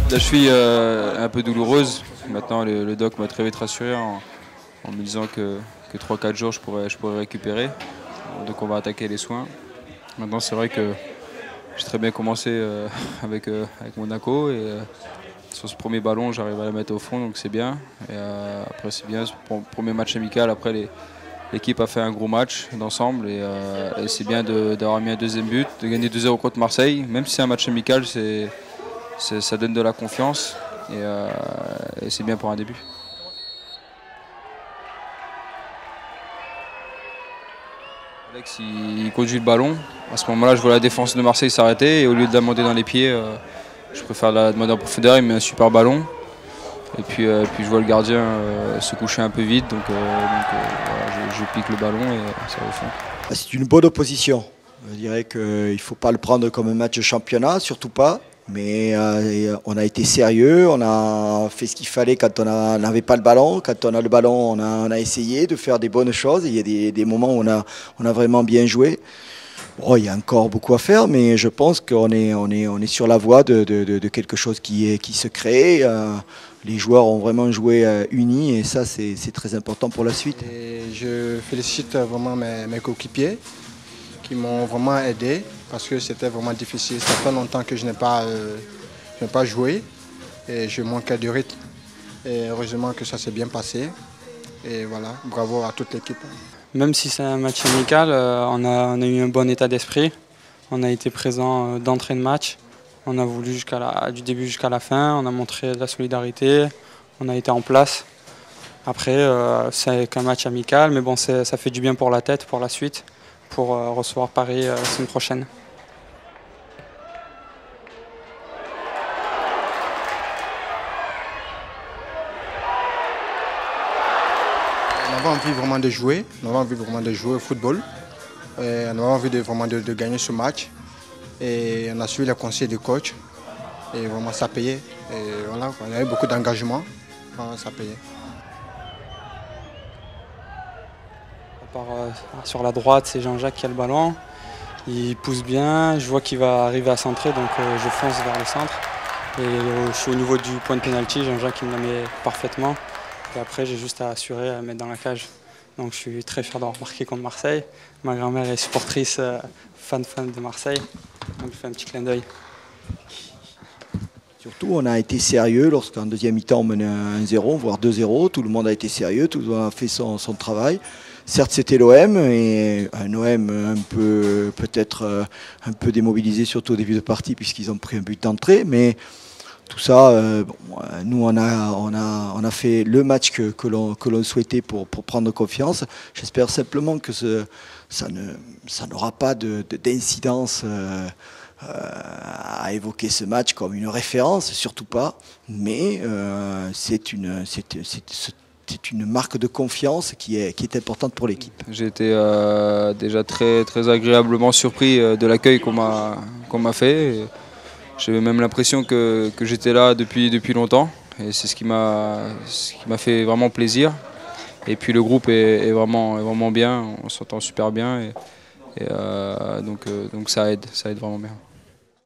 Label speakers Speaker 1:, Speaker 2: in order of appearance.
Speaker 1: La cheville un peu douloureuse. Maintenant, le doc m'a très vite rassuré en me disant que 3-4 jours, je pourrais récupérer. Donc on va attaquer les soins. Maintenant, c'est vrai que j'ai très bien commencé avec Monaco. Et sur ce premier ballon, j'arrive à la mettre au fond, donc c'est bien. Et après, c'est bien. Pour le premier match amical, après, l'équipe a fait un gros match d'ensemble. Et c'est bien d'avoir mis un deuxième but, de gagner 2-0 contre Marseille. Même si c'est un match amical, ça donne de la confiance et c'est bien pour un début. Alex il conduit le ballon. À ce moment-là, je vois la défense de Marseille s'arrêter et au lieu de la demander dans les pieds, je préfère la demander en profondeur. Il met un super ballon. Et puis je vois le gardien se coucher un peu vite, donc voilà, je pique le ballon et ça va au fond.
Speaker 2: C'est une bonne opposition. Je dirais qu'il ne faut pas le prendre comme un match de championnat, surtout pas. Mais on a été sérieux, on a fait ce qu'il fallait quand on n'avait pas le ballon. Quand on a le ballon, on a essayé de faire des bonnes choses. Il y a des moments où on a vraiment bien joué. Bon, il y a encore beaucoup à faire, mais je pense qu'on est sur la voie de quelque chose qui se crée. Les joueurs ont vraiment joué unis et ça, c'est très important pour la suite.
Speaker 3: Et je félicite vraiment mes coéquipiers qui m'ont vraiment aidé parce que c'était vraiment difficile. Ça fait longtemps que je n'ai pas joué et je manquais de rythme. Et heureusement que ça s'est bien passé. Et voilà, bravo à toute l'équipe.
Speaker 4: Même si c'est un match amical, on a eu un bon état d'esprit. On a été présent d'entrée de match. On a voulu du début jusqu'à la fin. On a montré de la solidarité. On a été en place. Après, c'est qu'un match amical, mais bon, ça fait du bien pour la tête, pour la suite, pour recevoir Paris la semaine prochaine.
Speaker 3: On avait envie vraiment de jouer, au football. On avait envie de gagner ce match. Et on a suivi les conseils du coach. Et vraiment, ça payait. Et voilà, on avait beaucoup d'engagement. Ça payait.
Speaker 4: Sur la droite, c'est Jean-Jacques qui a le ballon. Il pousse bien, je vois qu'il va arriver à centrer, donc je fonce vers le centre. Et je suis au niveau du point de pénalty, Jean-Jacques il me la met parfaitement. Et après, j'ai juste à assurer, à mettre dans la cage. Donc je suis très fier d'avoir marqué contre Marseille. Ma grand-mère est supportrice, fan de Marseille. Donc je fais un petit clin d'œil.
Speaker 2: Surtout, on a été sérieux lorsqu'en deuxième mi-temps on menait 1-0, voire 2-0. Tout le monde a été sérieux, tout le monde a fait son travail. Certes, c'était l'OM, et un OM peut-être un peu démobilisé, surtout au début de partie, puisqu'ils ont pris un but d'entrée. Mais tout ça, nous, on a fait le match que l'on souhaitait pour prendre confiance. J'espère simplement que ça n'aura pas d'incidence à évoquer ce match comme une référence, surtout pas. Mais c'est une marque de confiance qui est importante pour l'équipe.
Speaker 1: J'ai été déjà très, très agréablement surpris de l'accueil qu'on m'a fait. J'avais même l'impression que j'étais là depuis longtemps. Et c'est ce qui m'a fait vraiment plaisir. Et puis le groupe est vraiment bien, on s'entend super bien. Donc ça aide vraiment bien.